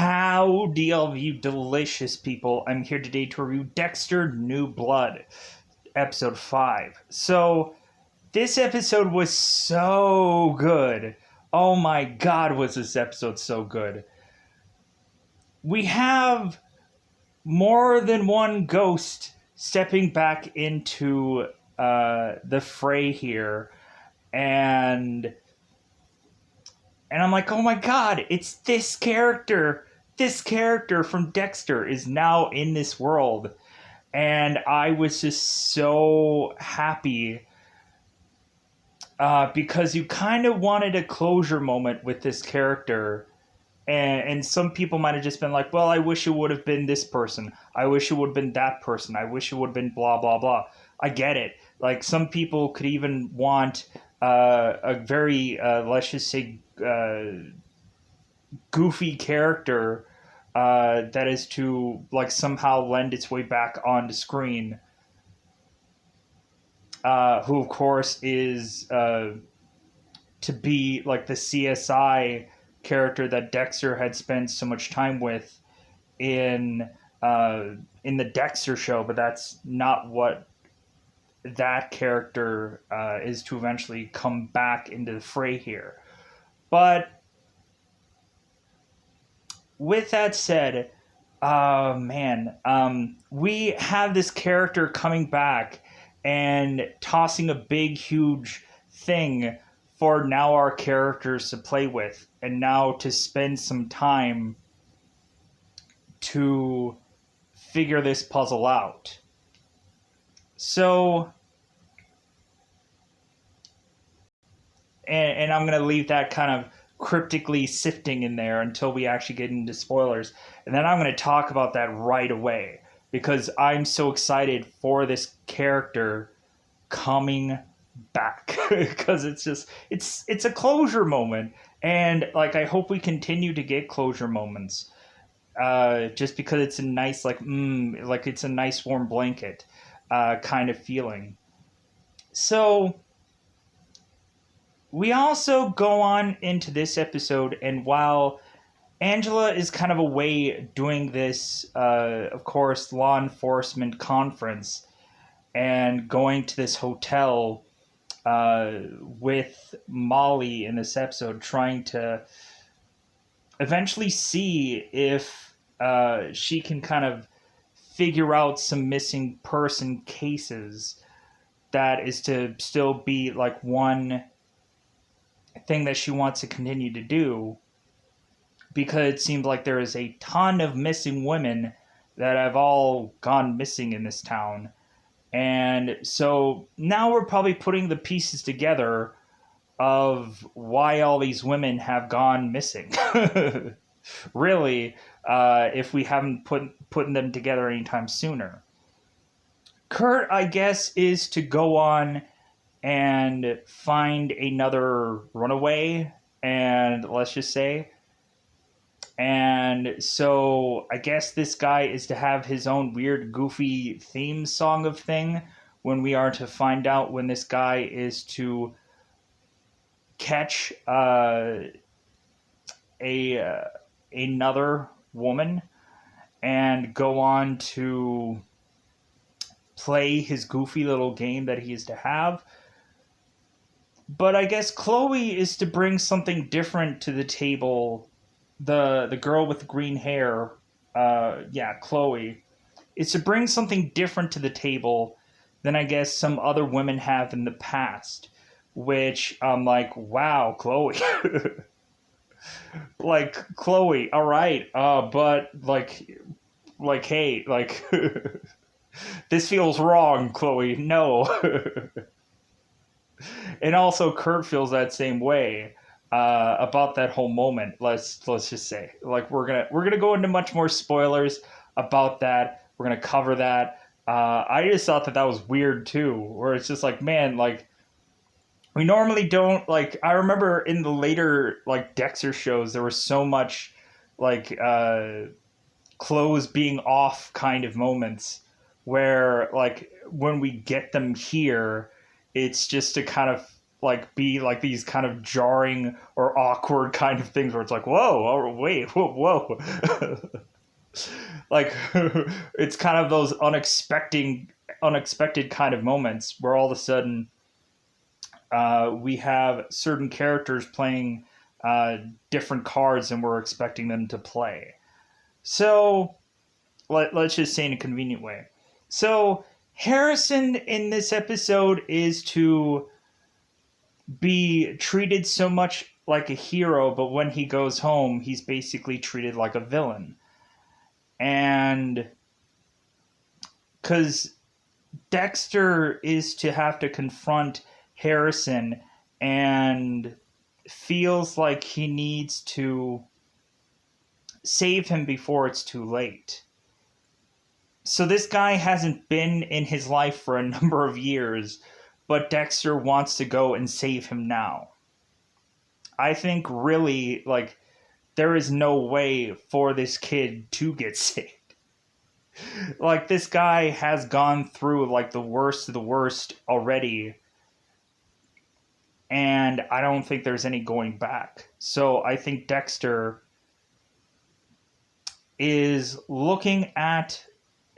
Howdy, all of you delicious people. I'm here today to review Dexter New Blood, episode 5. So, this episode was so good. Oh my god, was this episode so good. We have more than one ghost stepping back into the fray here. And I'm like, oh my god, it's this character. This character from Dexter is now in this world. And I was just so happy because you kind of wanted a closure moment with this character. And some people might have just been like, well, I wish it would have been this person. I wish it would have been that person. I wish it would have been blah, blah, blah. I get it. Like, some people could even want a very, let's just say, goofy character that is to, like, somehow lend its way back onto screen. Who, of course, is to be, like, the CSI character that Dexter had spent so much time with in the Dexter show, but that's not what that character is to eventually come back into the fray here. But with that said, we have this character coming back and tossing a big, huge thing for now our characters to play with, and now to spend some time to figure this puzzle out. So, and I'm going to leave that kind of cryptically sifting in there until we actually get into spoilers. And then I'm going to talk about that right away, because I'm so excited for this character coming back. Because it's a closure moment. And, like, I hope we continue to get closure moments. Just because it's a nice, like it's a nice warm blanket kind of feeling. So we also go on into this episode, and while Angela is kind of away doing this, of course, law enforcement conference, and going to this hotel with Molly in this episode, trying to eventually see if she can kind of figure out some missing person cases. That is to still be, like, one thing that she wants to continue to do, because it seems like there is a ton of missing women that have all gone missing in this town. And so now we're probably putting the pieces together of why all these women have gone missing. Really, if we haven't putting them together anytime sooner. Kurt, I guess, is to go on and find another runaway, and let's just say. And so I guess this guy is to have his own weird, goofy theme song of thing, when we are to find out when this guy is to catch another woman and go on to play his goofy little game that he is to have. But I guess Chloe is to bring something different to the table. The girl with the green hair, Chloe, is to bring something different to the table than I guess some other women have in the past. Which I'm like, wow, Chloe. Like, Chloe, all right, but hey, like, this feels wrong, Chloe. No. And also, Kurt feels that same way about that whole moment. Let's just say, like, we're gonna go into much more spoilers about that. We're gonna cover that. I just thought that was weird too, where it's just like, man, like, we normally don't, like, I remember in the later, like, Dexter shows, there was so much, like, clothes being off kind of moments, where, like, when we get them here, it's just to kind of like be like these kind of jarring or awkward kind of things where it's like, whoa, oh, wait, whoa. Like it's kind of those unexpected kind of moments where all of a sudden we have certain characters playing different cards than we're expecting them to play. So let's just say in a convenient way. So Harrison in this episode is to be treated so much like a hero, but when he goes home, he's basically treated like a villain. And because Dexter is to have to confront Harrison and feels like he needs to save him before it's too late. So this guy hasn't been in his life for a number of years, but Dexter wants to go and save him now. I think really, like, there is no way for this kid to get saved. Like, this guy has gone through, like, the worst of the worst already, and I don't think there's any going back. So I think Dexter is looking at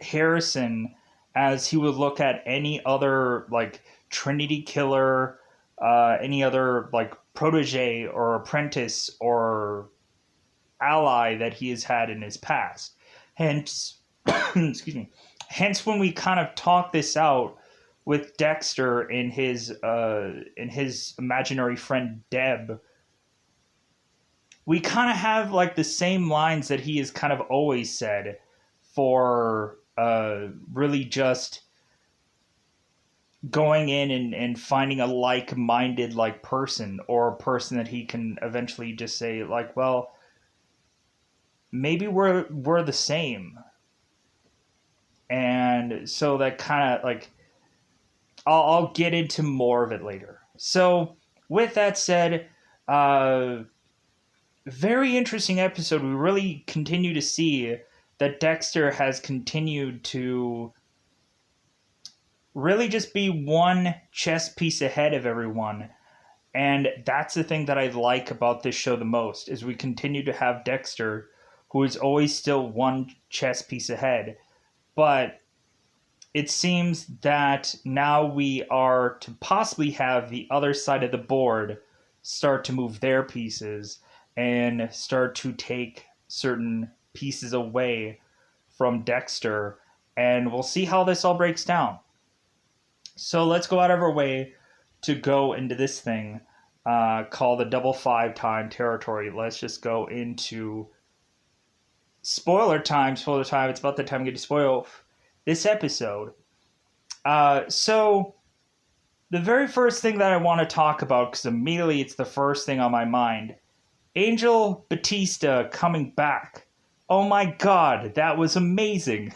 Harrison as he would look at any other, like, Trinity killer, any other, like, protege or apprentice or ally that he has had in his past. Hence, excuse me. Hence, when we kind of talk this out with Dexter in his imaginary friend Deb, we kind of have like the same lines that he has kind of always said for really just going in and finding a like-minded like person, or a person that he can eventually just say like, well, maybe we're the same. And so that kind of like I'll get into more of it later. So with that said, very interesting episode. We really continue to see that Dexter has continued to really just be one chess piece ahead of everyone. And that's the thing that I like about this show the most, is we continue to have Dexter, who is always still one chess piece ahead. But it seems that now we are to possibly have the other side of the board start to move their pieces and start to take certain pieces away from Dexter. And we'll see how this all breaks down. So let's go out of our way to go into this thing called the Double Five Time territory. Let's just go into spoiler time. Spoiler time. It's about the time we get to spoil this episode. So the very first thing that I want to talk about, because immediately it's the first thing on my mind, Angel Batista coming back. Oh my god, that was amazing.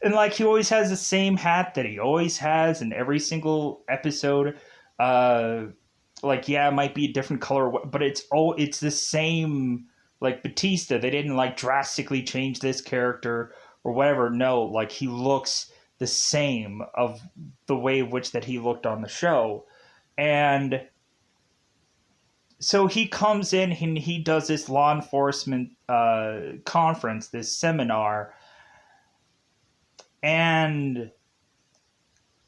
And like, he always has the same hat that he always has in every single episode. Like, yeah, it might be a different color, but it's the same, like, Batista. They didn't like drastically change this character or whatever. No, like, he looks the same of the way in which that he looked on the show. And so he comes in and he does this law enforcement conference, this seminar. And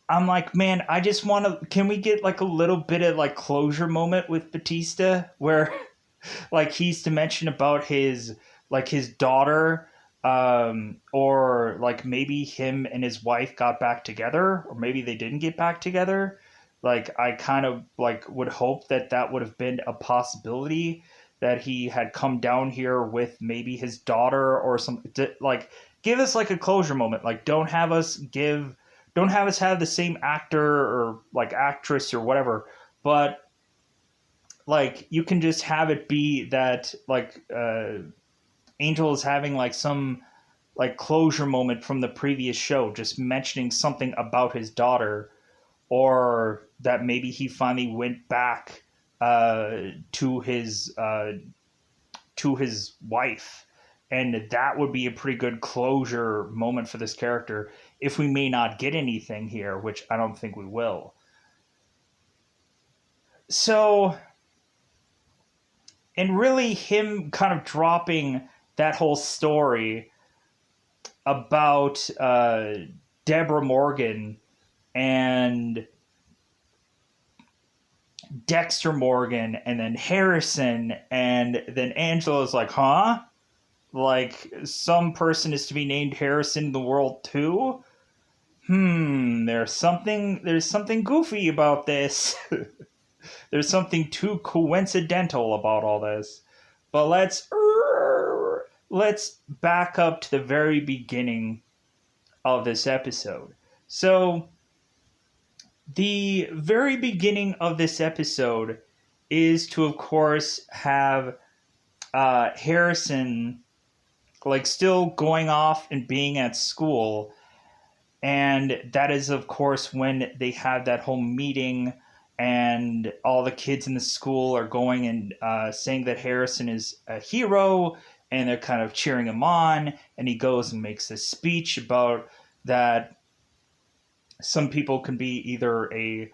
I'm like, man, I just want to, can we get like a little bit of like closure moment with Batista where like he's to mention about his daughter, or like maybe him and his wife got back together, or maybe they didn't get back together. Like, I kind of like would hope that would have been a possibility, that he had come down here with maybe his daughter or something. Like, give us like a closure moment. Like, don't have us have the same actor or like actress or whatever, but like, you can just have it be that like Angel is having like some like closure moment from the previous show, just mentioning something about his daughter, or that maybe he finally went back to his wife. And that would be a pretty good closure moment for this character, if we may not get anything here, which I don't think we will. So, and really him kind of dropping that whole story about Deborah Morgan and Dexter Morgan and then Harrison, and then Angela's like, huh? Like, some person is to be named Harrison in the world too? There's something goofy about this. There's something too coincidental about all this. But let's back up to the very beginning of this episode. So, the very beginning of this episode is to, of course, have Harrison like still going off and being at school, and that is, of course, when they have that whole meeting, and all the kids in the school are going and saying that Harrison is a hero, and they're kind of cheering him on, and he goes and makes this speech about that some people can be either a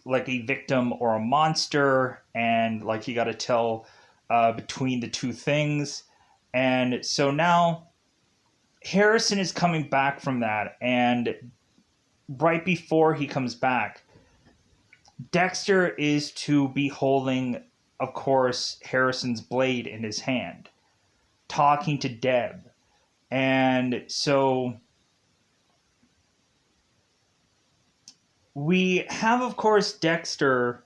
like a victim or a monster, and like you got to tell between the two things. And so now Harrison is coming back from that, and right before he comes back, Dexter is to be holding, of course, Harrison's blade in his hand, talking to Deb. And so we have, of course, Dexter,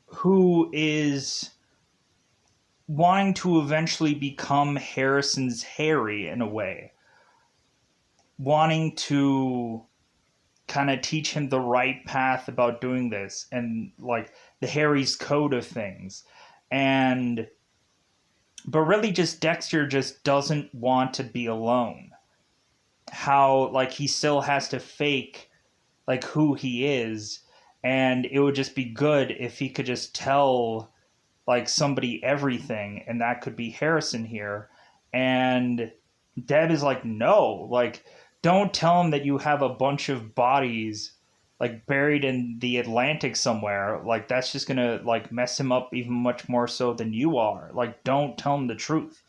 who is wanting to eventually become Harrison's Harry in a way, wanting to kind of teach him the right path about doing this, and like the Harry's code of things. And but really just Dexter just doesn't want to be alone. How like he still has to fake like who he is, and it would just be good if he could just tell like somebody everything, and that could be Harrison here. And Deb is like, no, like don't tell him that you have a bunch of bodies like buried in the Atlantic somewhere. Like that's just gonna like mess him up even much more so than you are. Like don't tell him the truth.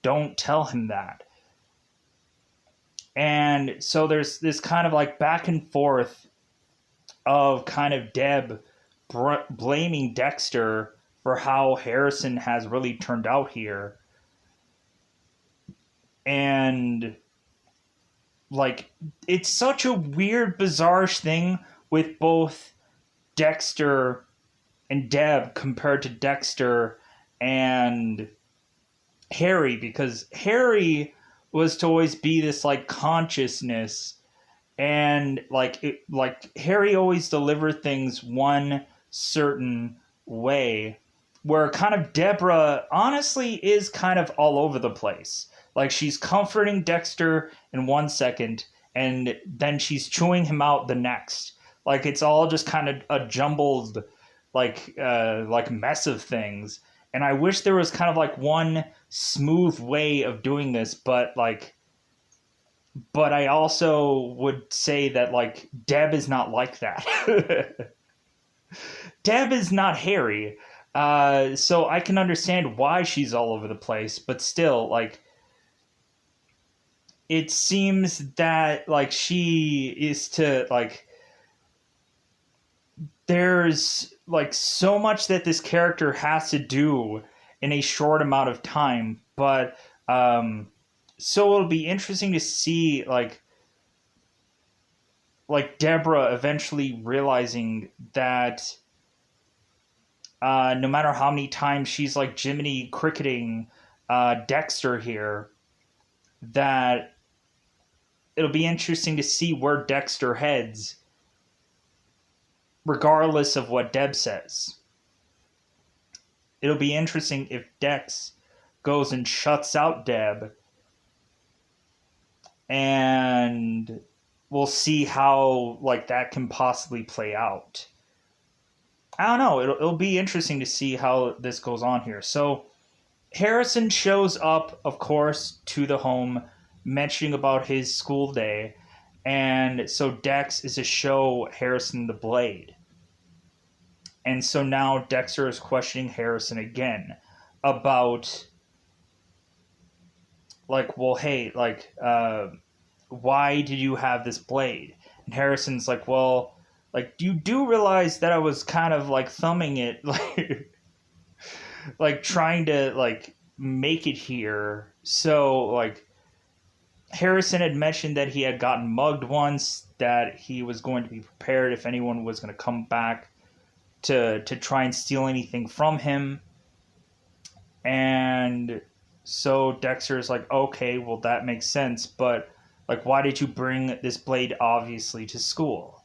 Don't tell him that. And so there's this kind of like back and forth of kind of Deb blaming Dexter for how Harrison has really turned out here. And like it's such a weird, bizarre thing with both Dexter and Deb compared to Dexter and Harry, because Harry was to always be this like consciousness, and like Harry always delivered things one certain way, where kind of Deborah honestly is kind of all over the place. Like she's comforting Dexter in 1 second, and then she's chewing him out the next. Like it's all just kind of a jumbled like mess of things. And I wish there was kind of like one smooth way of doing this, but I also would say that like Deb is not like that. Deb is not Harry. So I can understand why she's all over the place, but still, like, it seems that like she is to like there's like so much that this character has to do in a short amount of time, but so it'll be interesting to see like Deborah eventually realizing that no matter how many times she's like Jiminy cricketing Dexter here, that it'll be interesting to see where Dexter heads regardless of what Deb says. It'll be interesting if Dex goes and shuts out Deb, and we'll see how like that can possibly play out. I don't know. It'll be interesting to see how this goes on here. So Harrison shows up, of course, to the home, mentioning about his school day, And so Dex is to show Harrison the blade. And so now Dexter is questioning Harrison again about, like, well, hey, like, why did you have this blade? And Harrison's like, well, like, you do realize that I was kind of like thumbing it, like trying to like make it here. So like Harrison had mentioned that he had gotten mugged once, that he was going to be prepared if anyone was going to come back to try and steal anything from him. And so Dexter's like, okay, well, that makes sense, but like, why did you bring this blade obviously to school?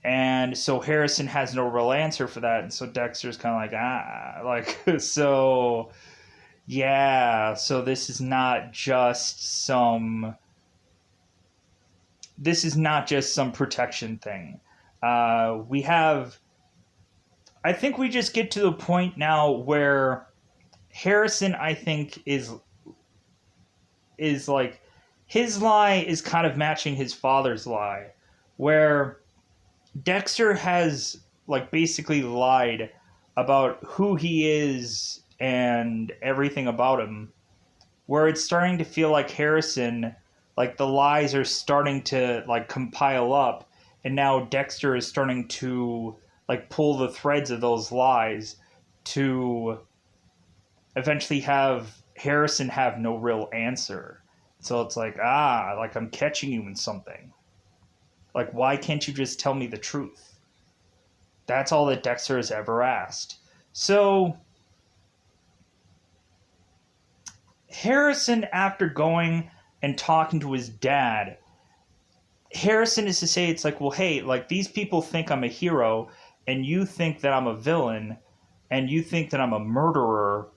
And so Harrison has no real answer for that, and so Dexter's kind of like, so yeah, so this is not just some protection thing. We have, I think we just get to the point now where Harrison, I think, is like, his lie is kind of matching his father's lie, where Dexter has like basically lied about who he is and everything about him, where it's starting to feel like Harrison, like the lies are starting to like compile up, and now Dexter is starting to like pull the threads of those lies to eventually have Harrison have no real answer. So it's like, like I'm catching you in something. Like, why can't you just tell me the truth? That's all that Dexter has ever asked. So Harrison, after going and talking to his dad, Harrison is to say, it's like, well, hey, like, these people think I'm a hero, and you think that I'm a villain, and you think that I'm a murderer.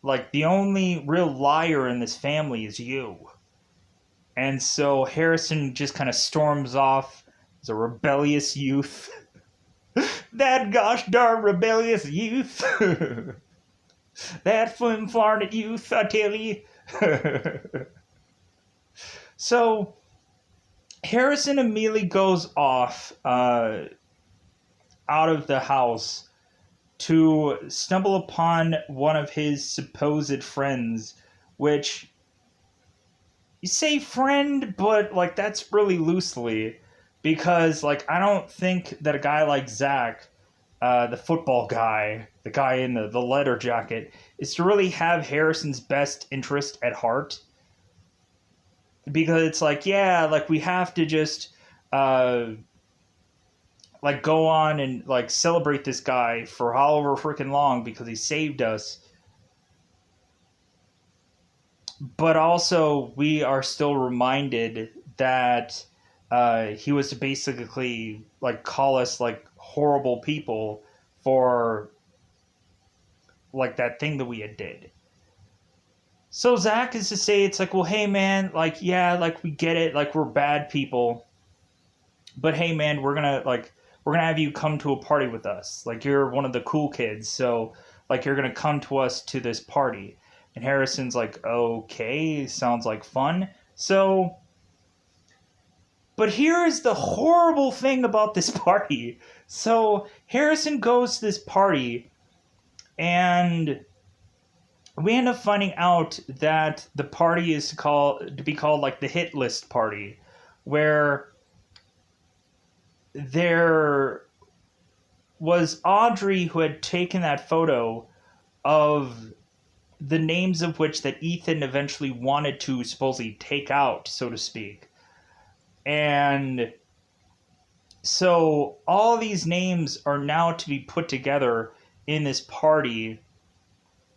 Like, the only real liar in this family is you. And so Harrison just kind of storms off as a rebellious youth. That gosh darn rebellious youth. That flim-flarted youth, I tell you. So Harrison immediately goes off out of the house to stumble upon one of his supposed friends, which, you say friend, but like that's really loosely, because like I don't think that a guy like Zach, the football guy, the guy in the leather jacket, is to really have Harrison's best interest at heart. Because it's like, yeah, like we have to just like go on and like celebrate this guy for however freaking long because he saved us. But also we are still reminded that he was to basically like call us like horrible people for like that thing that we had did. So Zach is to say, it's like, well, hey man, like, yeah, like we get it, like we're bad people, but hey man, we're gonna have you come to a party with us. Like, you're one of the cool kids, so like you're gonna come to us to this party. And Harrison's like, okay, sounds like fun. So, but here is the horrible thing about this party. So Harrison goes to this party, and we end up finding out that the party is to be called like the hit list party, where there was Audrey who had taken that photo of the names of which that Ethan eventually wanted to supposedly take out, so to speak. And so all these names are now to be put together in this party,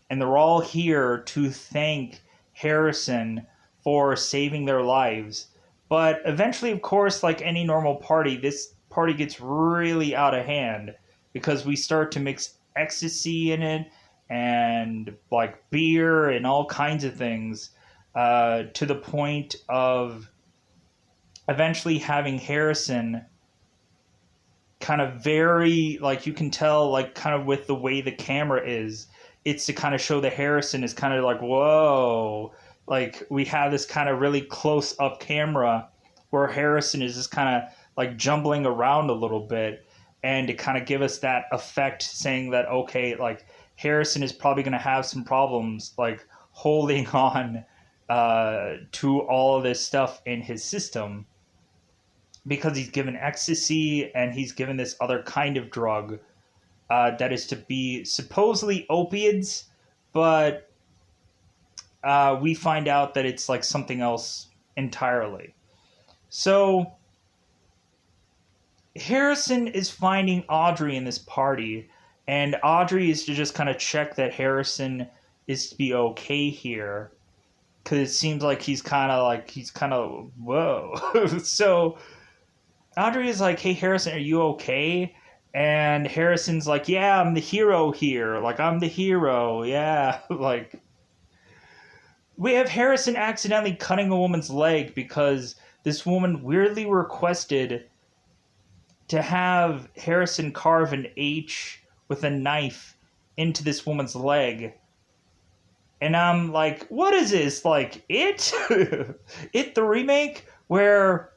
and they're all here to thank Harrison for saving their lives. But eventually, of course, like any normal party, this party gets really out of hand because we start to mix ecstasy in it and like beer and all kinds of things, to the point of eventually having Harrison kind of very, like, you can tell, like, kind of with the way the camera is, it's to kind of show that Harrison is kind of like, whoa, like we have this kind of really close up camera where Harrison is just kind of like jumbling around a little bit, and to kind of give us that effect saying that, okay, like Harrison is probably going to have some problems like holding on to all of this stuff in his system, because he's given ecstasy and he's given this other kind of drug that is to be supposedly opiates, but we find out that it's like something else entirely. So Harrison is finding Audrey in this party, and Audrey is to just kind of check that Harrison is to be okay here, because it seems like he's kind of whoa. So Audrey is like, hey Harrison, are you okay? And Harrison's like, yeah, I'm the hero here. Like, I'm the hero. Yeah. Like, we have Harrison accidentally cutting a woman's leg because this woman weirdly requested to have Harrison carve an H with a knife into this woman's leg. And I'm like, what is this? Like, It? It the remake? Where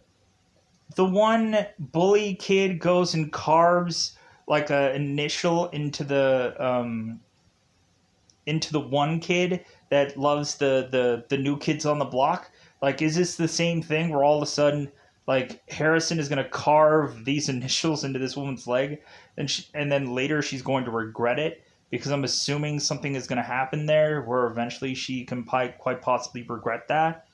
the one bully kid goes and carves like a initial into the one kid that loves the new kids on the block. Like, is this the same thing where all of a sudden like Harrison is going to carve these initials into this woman's leg, and then later she's going to regret it, because I'm assuming something is going to happen there where eventually she can quite possibly regret that.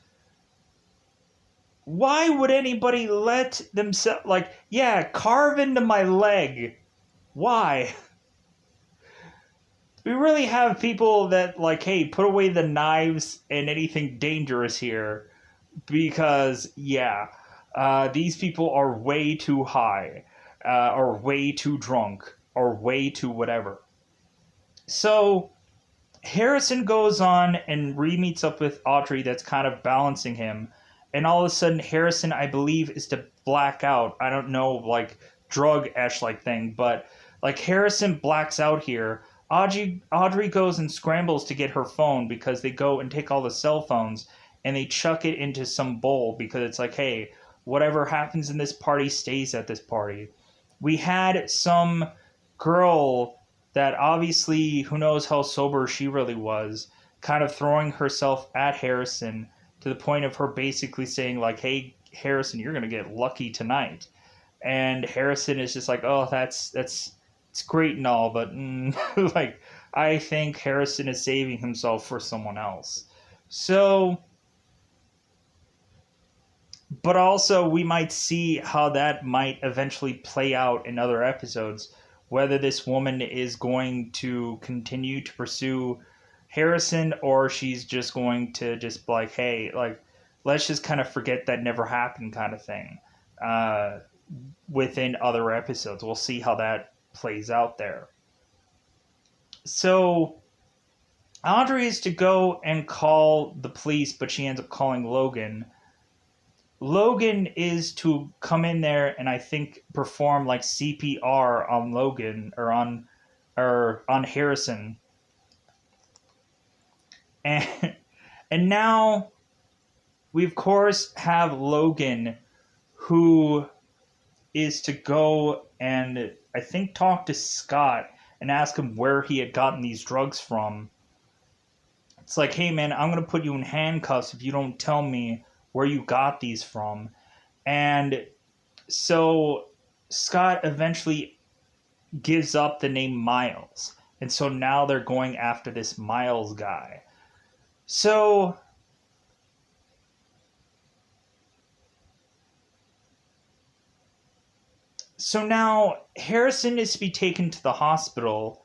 Why would anybody let themselves, like, yeah, carve into my leg? Why? We really have people that, like, hey, put away the knives and anything dangerous here. Because, yeah, these people are way too high, or way too drunk, or way too whatever. So Harrison goes on and re-meets up with Audrey that's kind of balancing him. And all of a sudden, Harrison, I believe, is to black out. I don't know, like, drug-esh like thing, but, like, Harrison blacks out here. Audrey goes and scrambles to get her phone, because they go and take all the cell phones and they chuck it into some bowl, because it's like, hey, whatever happens in this party stays at this party. We had some girl that obviously, who knows how sober she really was, kind of throwing herself at Harrison, to the point of her basically saying, like, hey, Harrison, you're going to get lucky tonight. And Harrison is just like, oh, that's it's great and all, but like, I think Harrison is saving himself for someone else. So, but also we might see how that might eventually play out in other episodes, whether this woman is going to continue to pursue Harrison, or she's just going to just be like, hey, like, let's just kind of forget that never happened, kind of thing, within other episodes. We'll see how that plays out there. So Audrey is to go and call the police, but she ends up calling Logan. Logan is to come in there and I think perform like CPR on Logan, or on Harrison. And now we of course have Logan, who is to go and I think talk to Scott and ask him where he had gotten these drugs from. It's like, hey man, I'm going to put you in handcuffs if you don't tell me where you got these from. And so Scott eventually gives up the name Miles. And so now they're going after this Miles guy. So now Harrison is to be taken to the hospital.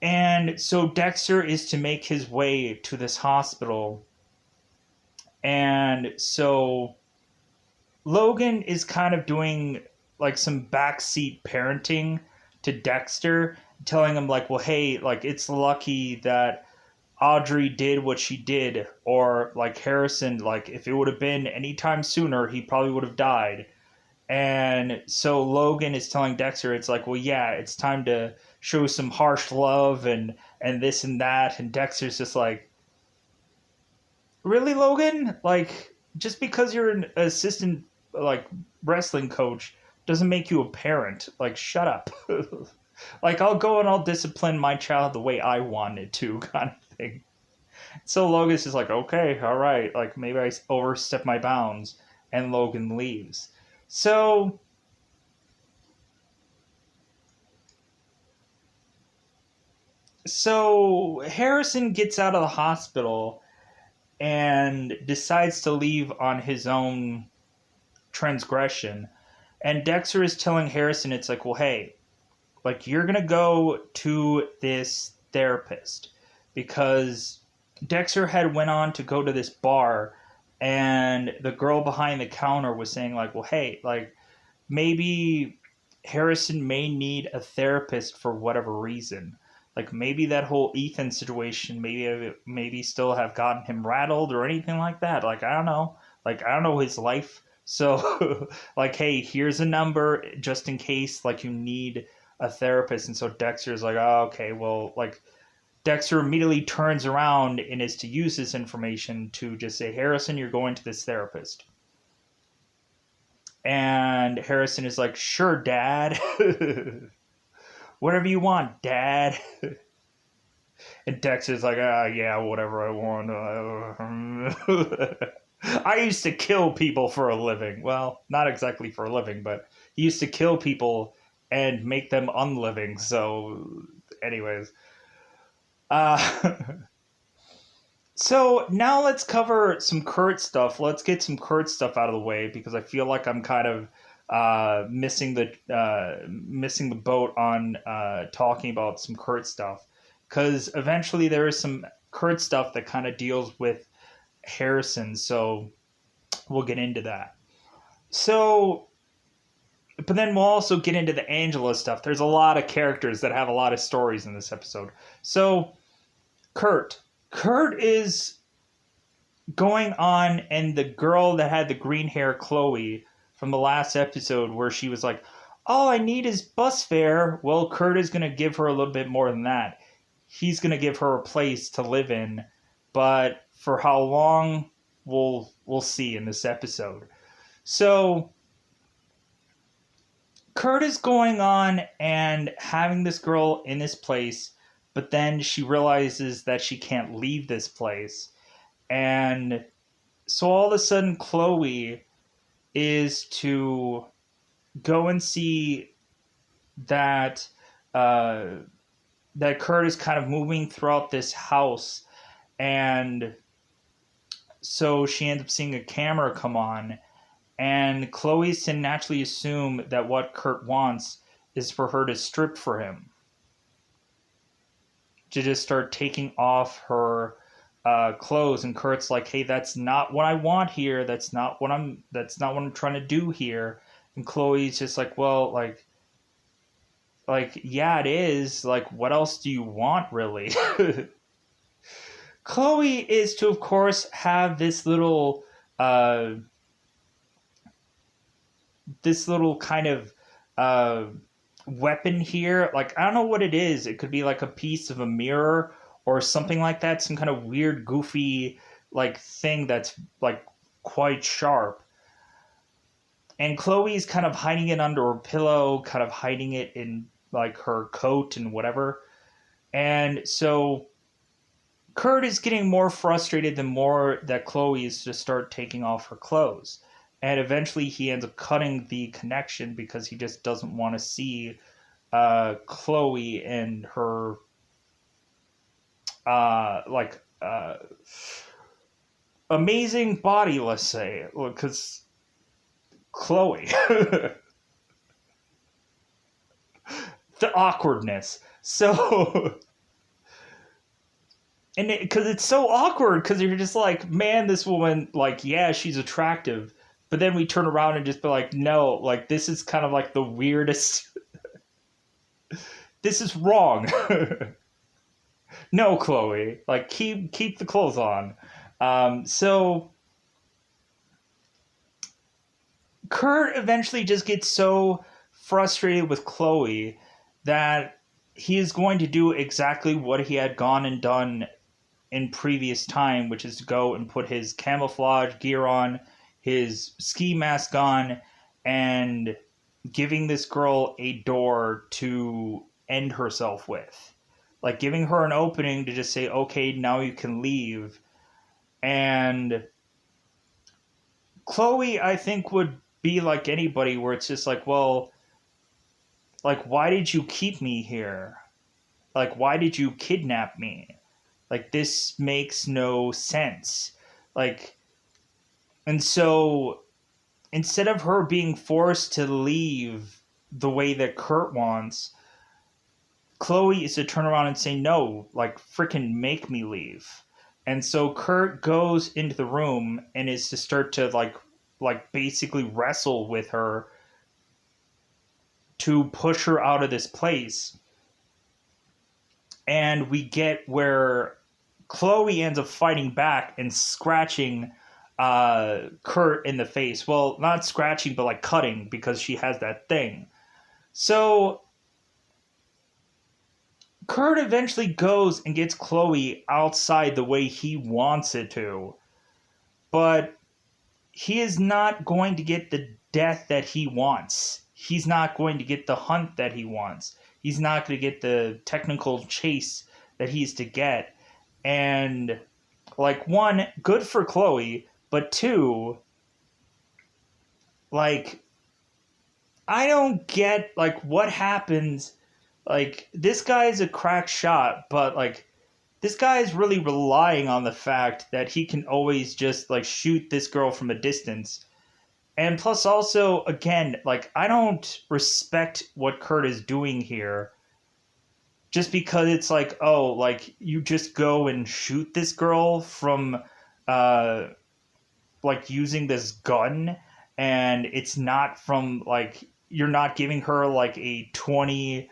And so Dexter is to make his way to this hospital. And so Logan is kind of doing like some backseat parenting to Dexter, telling him like, well, hey, like, it's lucky that Audrey did what she did, or like Harrison, like, if it would have been any time sooner, he probably would have died. And so Logan is telling Dexter, it's like, well, yeah, it's time to show some harsh love and this and that. And Dexter's just like, really, Logan? Like, just because you're an assistant, like, wrestling coach doesn't make you a parent. Like, shut up. Like, I'll go and I'll discipline my child the way I wanted to, kind of thing. So Logan's just like, okay, all right. Like, maybe I overstep my bounds. And Logan leaves. So Harrison gets out of the hospital and decides to leave on his own transgression. And Dexter is telling Harrison, it's like, well, hey, like, you're going to go to this therapist, because Dexter had went on to go to this bar, and the girl behind the counter was saying, like, well, hey, like, maybe Harrison may need a therapist for whatever reason. Like, maybe that whole Ethan situation maybe still have gotten him rattled or anything like that. Like, I don't know. Like, I don't know his life. So, like, hey, here's a number just in case, like, you need a therapist. And so Dexter's like, oh, okay, well, like, Dexter immediately turns around and is to use this information to just say, Harrison, you're going to this therapist. And Harrison is like, sure, Dad. Whatever you want, Dad. And Dexter's like, yeah, whatever I want. I used to kill people for a living. Well, not exactly for a living, but he used to kill people and make them unliving. So, anyways. So now let's cover some Kurt stuff. Let's get some Kurt stuff out of the way, because I feel like I'm kind of missing the boat on talking about some Kurt stuff, because eventually there is some Kurt stuff that kind of deals with Harrison. So we'll get into that. So, but then we'll also get into the Angela stuff. There's a lot of characters that have a lot of stories in this episode. So Kurt is going on, and the girl that had the green hair, Chloe, from the last episode, where she was like, all I need is bus fare. Well, Kurt is going to give her a little bit more than that. He's going to give her a place to live in, but for how long, we'll see in this episode. So Kurt is going on and having this girl in this place, but then she realizes that she can't leave this place. And so all of a sudden, Chloe is to go and see that that Kurt is kind of moving throughout this house. And so she ends up seeing a camera come on. And Chloe's to naturally assume that what Kurt wants is for her to strip for him, to just start taking off her clothes. And Kurt's like, hey, that's not what I want here. That's not what I'm trying to do here. And Chloe's just like, well, like, yeah, it is. Like, what else do you want, really? Chloe is to, of course, have this little kind of weapon here. Like, I don't know what it is. It could be like a piece of a mirror or something like that. Some kind of weird, goofy, like, thing that's, like, quite sharp. And Chloe's kind of hiding it under her pillow, kind of hiding it in, like, her coat and whatever. And so Kurt is getting more frustrated the more that Chloe is to start taking off her clothes. And eventually he ends up cutting the connection, because he just doesn't want to see Chloe and her amazing body, let's say. Because Chloe. The awkwardness. So... And because it's so awkward, because you're just like, man, this woman, like, yeah, she's attractive. But then we turn around and just be like, no, like, this is kind of like the weirdest. This is wrong. No, Chloe, like, keep the clothes on. So Kurt eventually just gets so frustrated with Chloe that he is going to do exactly what he had gone and done in previous time, which is to go and put his camouflage gear on, his ski mask on, and giving this girl a door to end herself with. Like giving her an opening to just say, okay, now you can leave. And Chloe, I think, would be like anybody where it's just like, well, like, why did you keep me here? Like, why did you kidnap me? Like, this makes no sense. Like, and so instead of her being forced to leave the way that Kurt wants, Chloe is to turn around and say, no, like, freaking make me leave. And so Kurt goes into the room and is to start to, like basically wrestle with her to push her out of this place. And we get where Chloe ends up fighting back and scratching Kurt in the face. Well, not scratching, but like cutting, because she has that thing. So Kurt eventually goes and gets Chloe outside the way he wants it to. But he is not going to get the death that he wants. He's not going to get the hunt that he wants. He's not going to get the technical chase that he's to get. And, like, one, good for Chloe, but two, like, I don't get, like, what happens. Like, this guy's a crack shot, but, like, this guy is really relying on the fact that he can always just, like, shoot this girl from a distance. And plus also, again, like, I don't respect what Kurt is doing here. Just because it's like, oh, like, you just go and shoot this girl from, like, using this gun. And it's not from, like, you're not giving her, like, a 20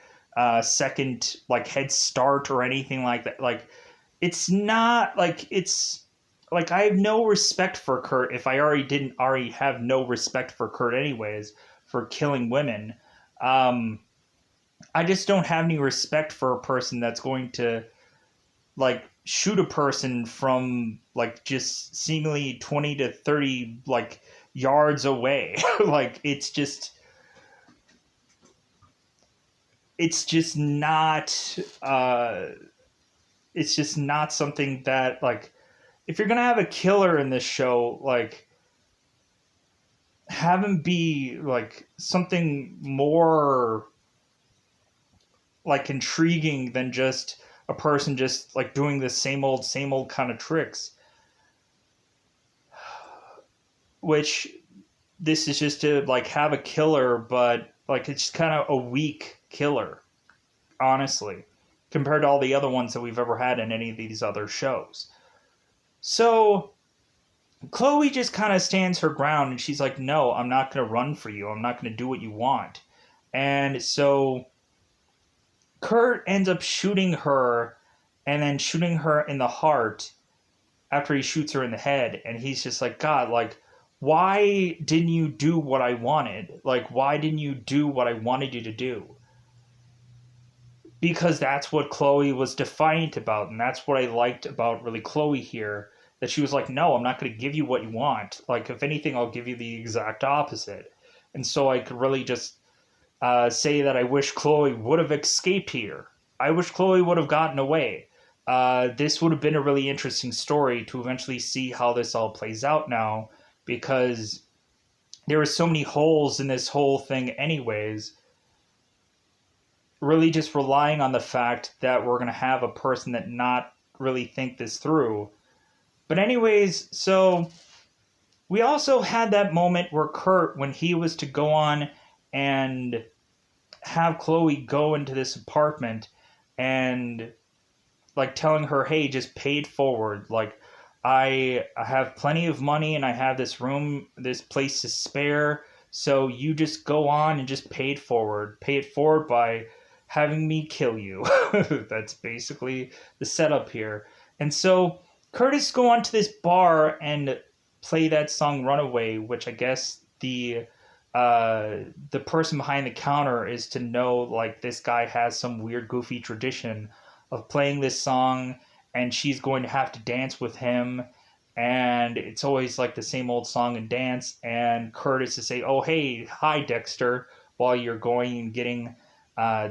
second, like, head start or anything like that. Like, it's not, like, it's... Like, I have no respect for Kurt if I didn't already have no respect for Kurt anyways, for killing women. I just don't have any respect for a person that's going to, like, shoot a person from, like, just seemingly 20 to 30, like, yards away. Like, it's just not, it's just not something that, like, if you're going to have a killer in this show, like, have him be, like, something more, like, intriguing than just a person just, like, doing the same old kind of tricks. Which, this is just to, like, have a killer, but, like, it's kind of a weak killer, honestly, compared to all the other ones that we've ever had in any of these other shows. So Chloe just kind of stands her ground and she's like, no, I'm not going to run for you. I'm not going to do what you want. And so Kurt ends up shooting her and then shooting her in the heart after he shoots her in the head. And he's just like, God, like, why didn't you do what I wanted? Like, why didn't you do what I wanted you to do? Because that's what Chloe was defiant about. And that's what I liked about really Chloe here. That she was like, no, I'm not going to give you what you want. Like, if anything, I'll give you the exact opposite. And so I could really just say that I wish Chloe would have escaped here. I wish Chloe would have gotten away. This would have been a really interesting story to eventually see how this all plays out now, because there are so many holes in this whole thing anyways. Really just relying on the fact that we're going to have a person that not really think this through. But anyways, so we also had that moment where Kurt, when he was to go on and have Chloe go into this apartment and, like, telling her, hey, just pay it forward. Like, I have plenty of money and I have this room, this place to spare. So you just go on and just pay it forward. Pay it forward by having me kill you. That's basically the setup here. And so Curtis go on to this bar and play that song Runaway, which I guess the person behind the counter is to know, like, this guy has some weird goofy tradition of playing this song and she's going to have to dance with him, and it's always like the same old song and dance, and Kurt is to say, oh hey, hi Dexter, while you're going and getting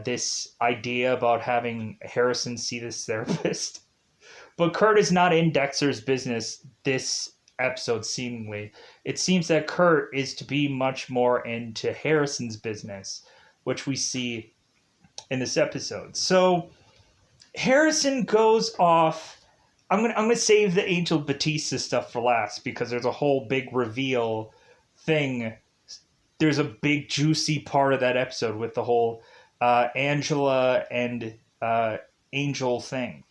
this idea about having Harrison see this therapist. But Kurt is not in Dexter's business this episode, seemingly. It seems that Kurt is to be much more into Harrison's business, which we see in this episode. So Harrison goes off. I'm gonna save the Angel Batista stuff for last because there's a whole big reveal thing. There's a big juicy part of that episode with the whole Angela and Angel thing.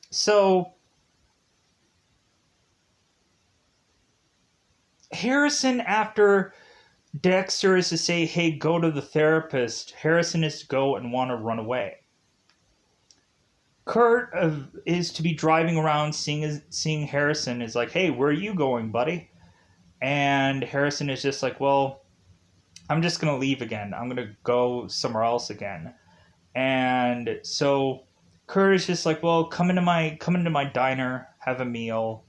So Harrison, after Dexter is to say, hey, go to the therapist, Harrison is to go and want to run away. Kurt is to be driving around seeing Harrison, is like, hey, where are you going, buddy? And Harrison is just like, well, I'm just going to leave again. I'm going to go somewhere else again. And so Kurt is just like, well, come into my diner, have a meal.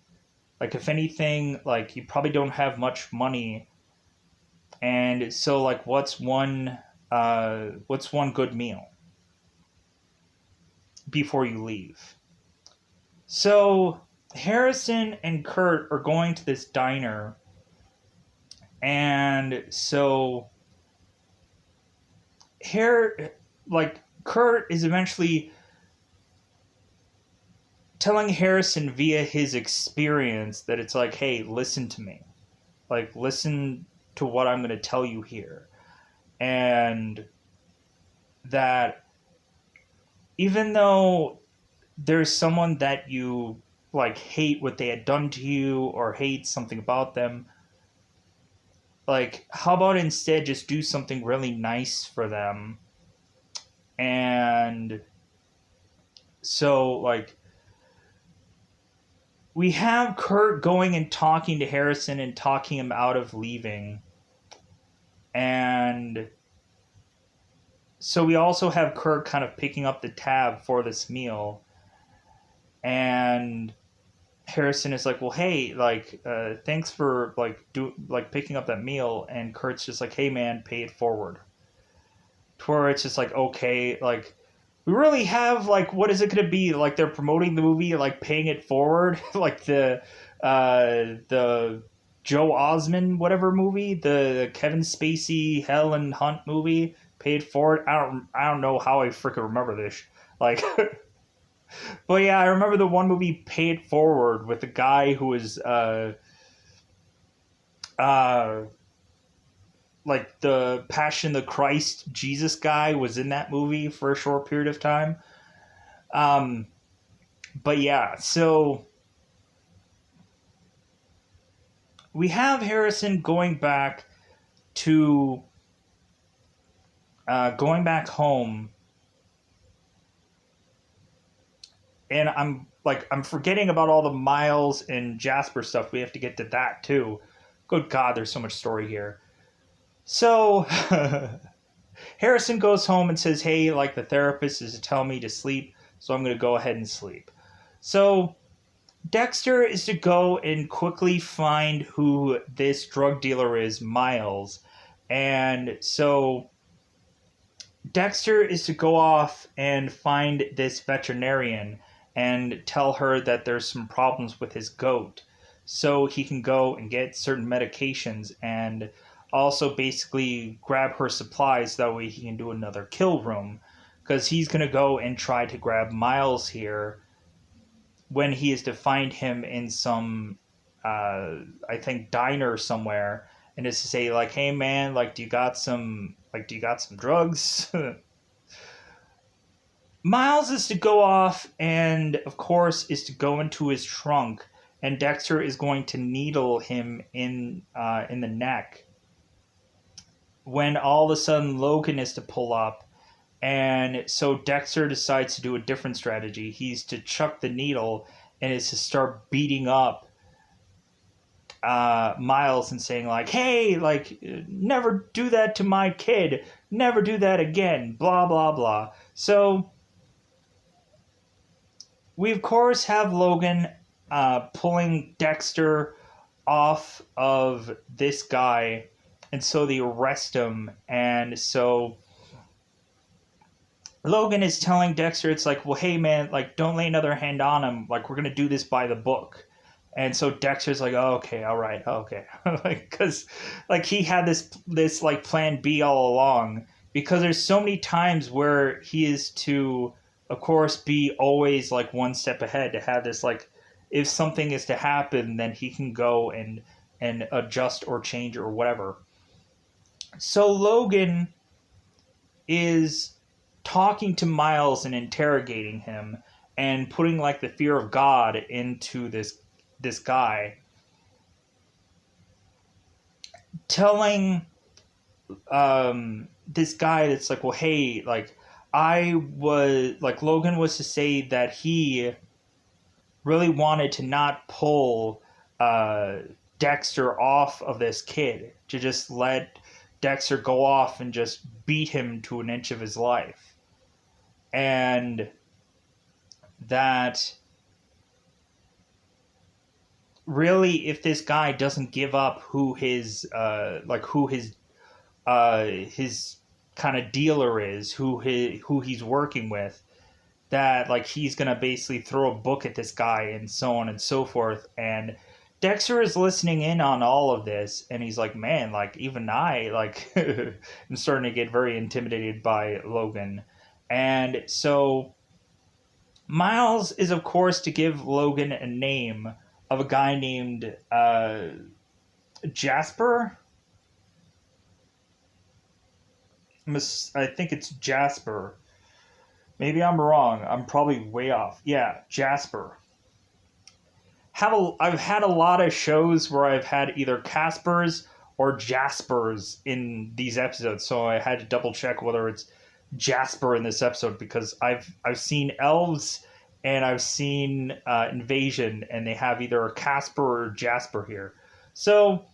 Like, if anything, like, you probably don't have much money. And so, like, what's one good meal before you leave? So Harrison and Kurt are going to this diner, and so Kurt is eventually telling Harrison via his experience that it's like, hey, listen to me. Like, listen to what I'm going to tell you here. And that even though there's someone that you, like, hate what they had done to you or hate something about them, like, how about instead just do something really nice for them? And so, like, we have Kurt going and talking to Harrison and talking him out of leaving. And so we also have Kurt kind of picking up the tab for this meal. And Harrison is like, well, hey, like, thanks for, like, picking up that meal. And Kurt's just like, hey, man, pay it forward. To where it's just like, okay, like, we really have, like, what is it going to be? Like, they're promoting the movie, like, paying it forward? Like, the Joe Osmond whatever movie? The Kevin Spacey, Helen Hunt movie? Paid forward? I don't know how I freaking remember this. Like, but yeah, I remember the one movie, Paid Forward, with the guy who was, like, the Passion of the Christ Jesus guy was in that movie for a short period of time. But yeah, so we have Harrison going back home, and I'm forgetting about all the Miles and Jasper stuff. We have to get to that too. Good God, there's so much story here. So Harrison goes home and says, hey, like, the therapist is to tell me to sleep, so I'm going to go ahead and sleep. So Dexter is to go and quickly find who this drug dealer is, Miles. And so Dexter is to go off and find this veterinarian and tell her that there's some problems with his goat, so he can go and get certain medications and also basically grab her supplies. That way he can do another kill room, because he's going to go and try to grab Miles here when he is to find him in some, I think, diner somewhere, and is to say, like, hey man, like, do you got some drugs? Miles is to go off and, of course, is to go into his trunk, and Dexter is going to needle him in the neck, when all of a sudden Logan is to pull up. And so Dexter decides to do a different strategy. He's to chuck the needle and is to start beating up Miles and saying, like, hey, like, never do that to my kid. Never do that again. Blah, blah, blah. So we of course have Logan pulling Dexter off of this guy, and so they arrest him. And so Logan is telling Dexter, it's like, well, hey man, like don't lay another hand on him. Like we're gonna do this by the book. And so Dexter's like, oh, okay, all right, okay, like because like he had this like plan B all along, because there's so many times where he is to, of course, be always like one step ahead, to have this like, if something is to happen, then he can go and adjust or change or whatever. So Logan is talking to Miles and interrogating him and putting like the fear of God into this guy, telling this guy that's like, well, hey, like I was like, Logan was to say that he really wanted to not pull Dexter off of this kid, to just let Dexter go off and just beat him to an inch of his life. And that really, if this guy doesn't give up who his his kind of dealer is, who he's working with, that like he's gonna basically throw a book at this guy and so on and so forth. And Dexter is listening in on all of this, and he's like, man, like even I like am starting to get very intimidated by Logan. And so Miles is of course to give Logan a name of a guy named Jasper. I think it's Jasper. Maybe I'm wrong. I'm probably way off. Yeah, Jasper. I've had a lot of shows where I've had either Caspers or Jaspers in these episodes, so I had to double check whether it's Jasper in this episode, because I've seen Elves and I've seen Invasion, and they have either a Casper or Jasper here. So,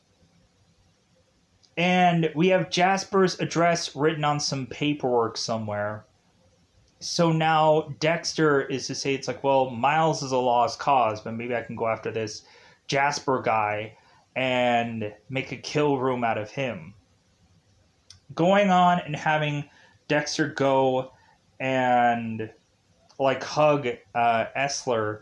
and we have Jasper's address written on some paperwork somewhere. So now Dexter is to say, it's like, well, Miles is a lost cause, but maybe I can go after this Jasper guy and make a kill room out of him. Going on and having Dexter go and like hug Essler,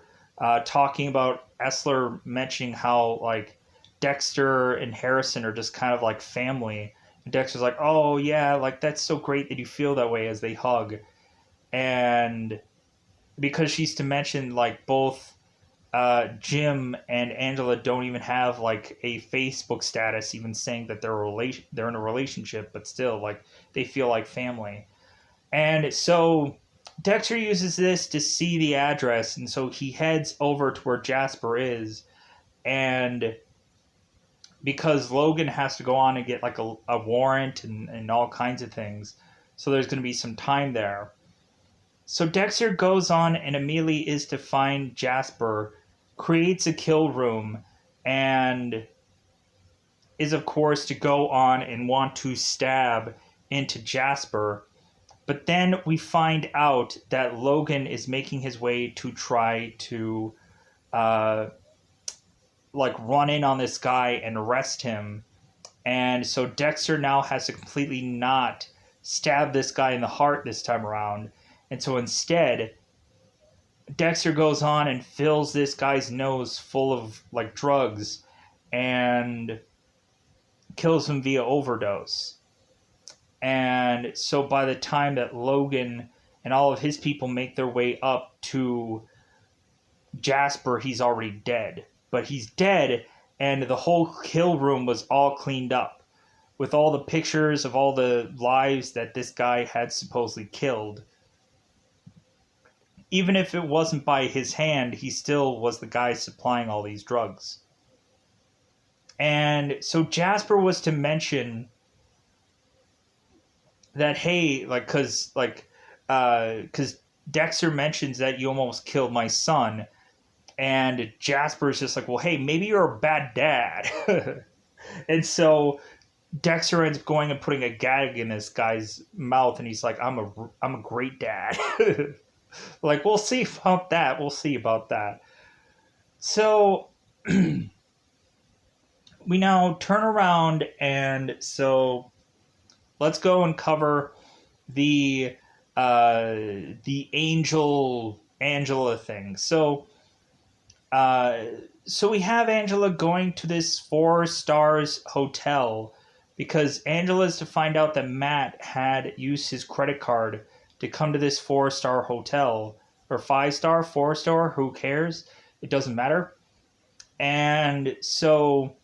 talking about Essler mentioning how like Dexter and Harrison are just kind of like family. And Dexter's like, oh yeah, like that's so great that you feel that way, as they hug. And because she's to mention like both Jim and Angela don't even have like a Facebook status even saying that they're in a relationship, but still like they feel like family. And so Dexter uses this to see the address, and so he heads over to where Jasper is. And because Logan has to go on and get like a warrant and all kinds of things, so there's going to be some time there. So Dexter goes on and immediately is to find Jasper, creates a kill room, and is of course to go on and want to stab into Jasper. But then we find out that Logan is making his way to try to like run in on this guy and arrest him. And so Dexter now has to completely not stab this guy in the heart this time around. And so instead, Dexter goes on and fills this guy's nose full of like drugs and kills him via overdose. And so by the time that Logan and all of his people make their way up to Jasper, he's already dead. But he's dead, and the whole kill room was all cleaned up with all the pictures of all the lives that this guy had supposedly killed. Even if it wasn't by his hand, he still was the guy supplying all these drugs. And so Jasper was to mention that, hey, like, because Dexter mentions that you almost killed my son. And Jasper's just like, well, hey, maybe you're a bad dad. And so Dexter ends up going and putting a gag in this guy's mouth, and he's like, I'm a great dad. Like, we'll see about that. We'll see about that. So we now turn around, and so let's go and cover the Angela thing. Uh, so we have Angela going to this 4 stars hotel because Angela's to find out that Matt had used his credit card to come to this 4 star hotel, or 5 star, 4 star, who cares? It doesn't matter. And so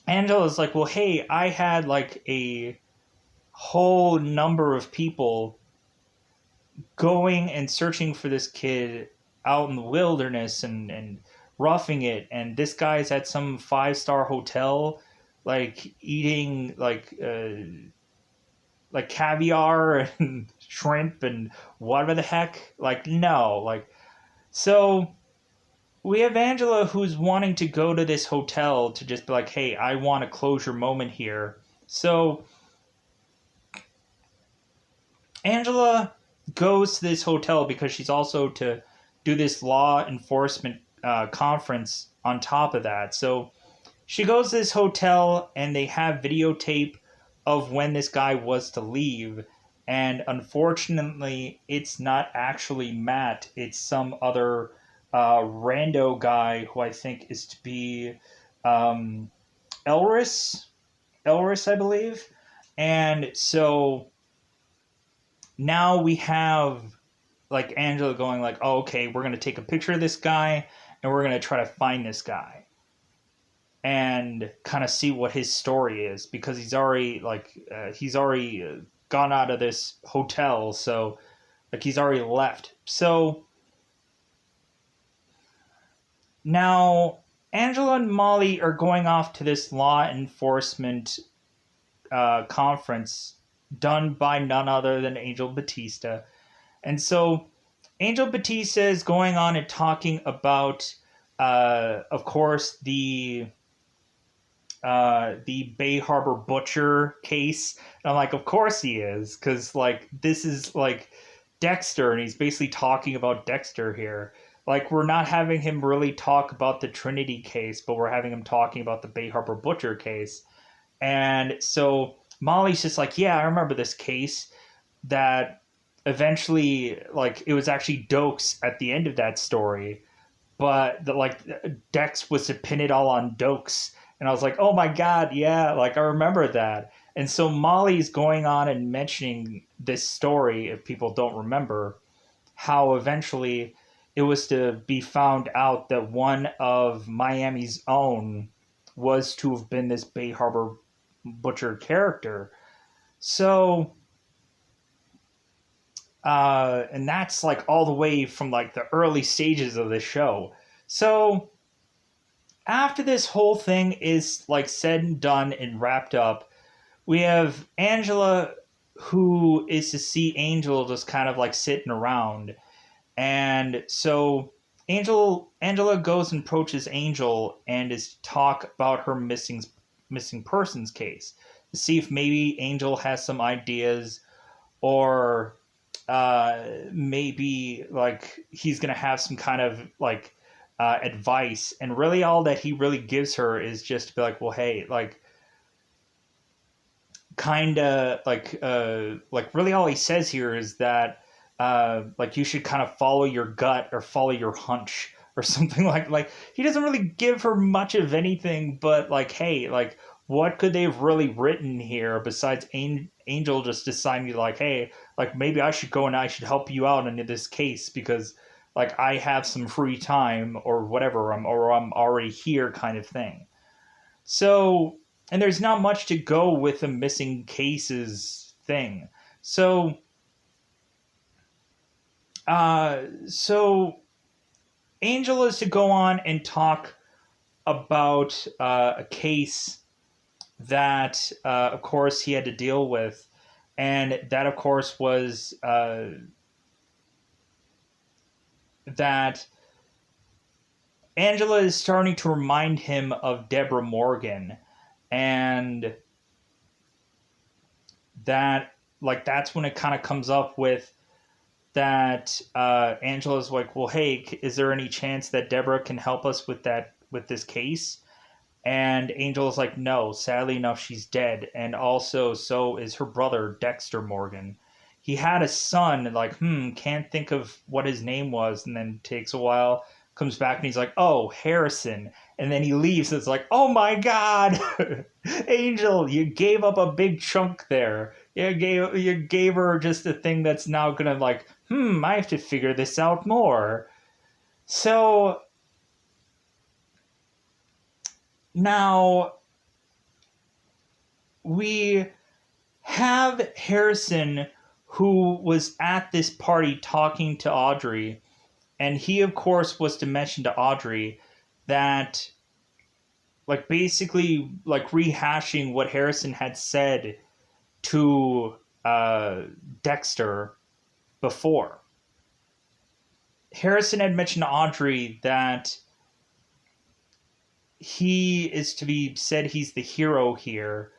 Angela's like, well, hey, I had like a whole number of people going and searching for this kid out in the wilderness and roughing it, and this guy's at some 5 star hotel, like eating like caviar and shrimp and whatever the heck. Like, no, like, so we have Angela who's wanting to go to this hotel to just be like, hey, I want a closure moment here. So Angela goes to this hotel because she's also to do this law enforcement conference on top of that. So she goes to this hotel and they have videotape of when this guy was to leave. And unfortunately, it's not actually Matt. It's some other rando guy who I think is to be um, Elris. Elris, I believe. And so now we have like Angela going like, oh, okay, we're going to take a picture of this guy and we're going to try to find this guy and kind of see what his story is, because he's already gone out of this hotel, so like he's already left. So now Angela and Molly are going off to this law enforcement conference done by none other than Angel Batista. And so Angel Batista is going on and talking about, of course, the Bay Harbor Butcher case. And I'm like, of course he is, because like this is like Dexter, and he's basically talking about Dexter here. Like, we're not having him really talk about the Trinity case, but we're having him talking about the Bay Harbor Butcher case. And so Molly's just like, yeah, I remember this case that eventually, like, it was actually Dokes at the end of that story, but like Dex was to pin it all on Dokes. And I was like, oh my God, yeah, like I remember that. And so Molly's going on and mentioning this story, if people don't remember, how eventually it was to be found out that one of Miami's own was to have been this Bay Harbor Butcher character. So and that's like all the way from like the early stages of the show. So after this whole thing is like said and done and wrapped up, we have Angela, who is to see Angel just kind of like sitting around. And so Angela goes and approaches Angel and is to talk about her missing persons case, to see if maybe Angel has some ideas, or maybe like he's gonna have some kind of like advice. And really all that he really gives her is just to be like, well, hey, like really all he says here is that like you should kind of follow your gut or follow your hunch or something. Like he doesn't really give her much of anything, but like, hey, like what could they have really written here besides Angel just deciding like, hey, like maybe I should go and I should help you out in this case because like I have some free time or whatever, I'm already here kind of thing. So, and there's not much to go with the missing cases thing. So so Angel is to go on and talk about a case that, of course, he had to deal with, and that, of course, was that Angela is starting to remind him of Deborah Morgan, and that, like, that's when it kind of comes up with that Angela's like, well, hey, is there any chance that Deborah can help us with this case? And Angel's like, no, sadly enough, she's dead. And also, so is her brother, Dexter Morgan. He had a son, like, can't think of what his name was. And then takes a while, comes back, and he's like, oh, Harrison. And then he leaves. It's like, oh my God, Angel, you gave up a big chunk there. You gave her just a thing that's now gonna, like, I have to figure this out more. So now we have Harrison, who was at this party talking to Audrey, and he, of course, was to mention to Audrey that, like, basically, like, rehashing what Harrison had said to Dexter before. Harrison had mentioned to Audrey that he is to be said he's the hero here,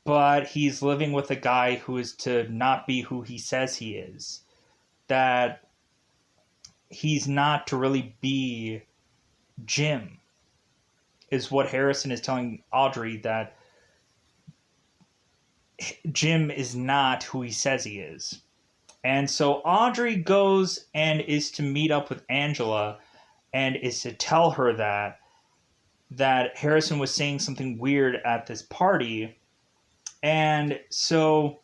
but he's living with a guy who is to not be who he says he is. That he's not to really be Jim, is what Harrison is telling Audrey, that Jim is not who he says he is. And so Audrey goes and is to meet up with Angela and is to tell her that Harrison was saying something weird at this party. And so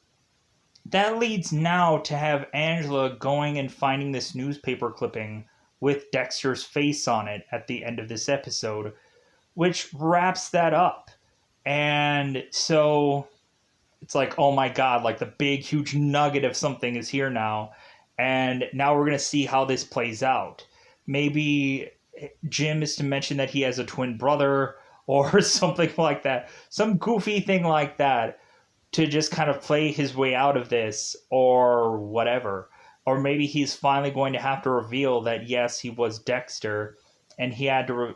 that leads now to have Angela going and finding this newspaper clipping with Dexter's face on it at the end of this episode, which wraps that up. And so it's like, oh my God, like the big, huge nugget of something is here now. And now we're going to see how this plays out. Maybe Jim is to mention that he has a twin brother or something like that. Some goofy thing like that to just kind of play his way out of this or whatever. Or maybe he's finally going to have to reveal that, yes, he was Dexter and he had to,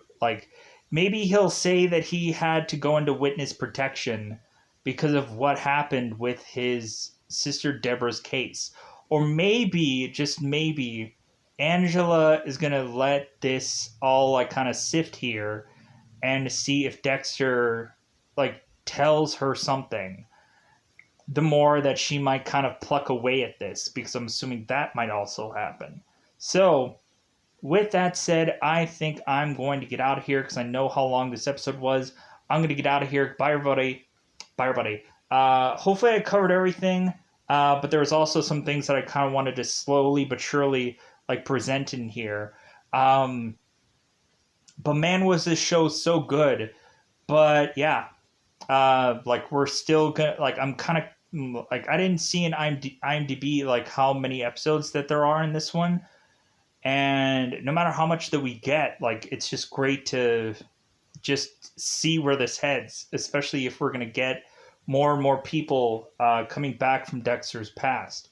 maybe he'll say that he had to go into witness protection because of what happened with his sister Deborah's case. Or maybe, just maybe, Angela is going to let this all kind of sift here and see if Dexter tells her something. The more that she might kind of pluck away at this, because I'm assuming that might also happen. So with that said, I think I'm going to get out of here because I know how long this episode was. I'm going to get out of here. Bye, everybody. Bye, everybody. Hopefully I covered everything, but there was also some things that I kind of wanted to slowly but surely present in here. But man, was this show so good. But yeah, we're still gonna, I'm kind of, I didn't see in IMDb how many episodes that there are in this one. And no matter how much that we get, it's just great to just see where this heads, especially if we're going to get more and more people coming back from Dexter's past,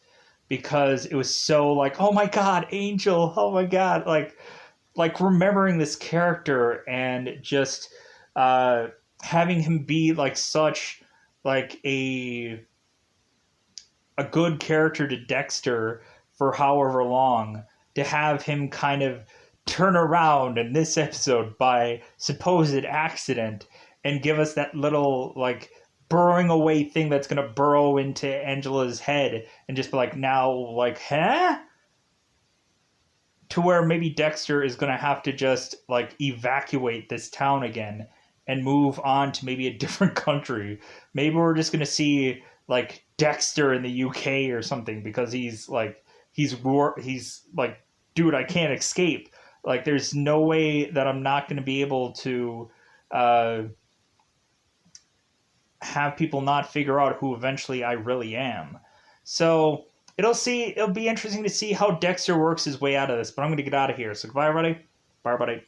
because it was so oh my God, Angel, oh my God, remembering this character and just having him be such a good character to Dexter for however long, to have him kind of turn around in this episode by supposed accident and give us that little burrowing away thing that's going to burrow into Angela's head and just be now huh? To where maybe Dexter is going to have to just evacuate this town again and move on to maybe a different country. Maybe we're just going to see Dexter in the UK or something, because he's dude, I can't escape. There's no way that I'm not going to be able to have people not figure out who eventually I really am. So it'll be interesting to see how Dexter works his way out of this, but I'm going to get out of here. So goodbye, everybody. Bye, everybody.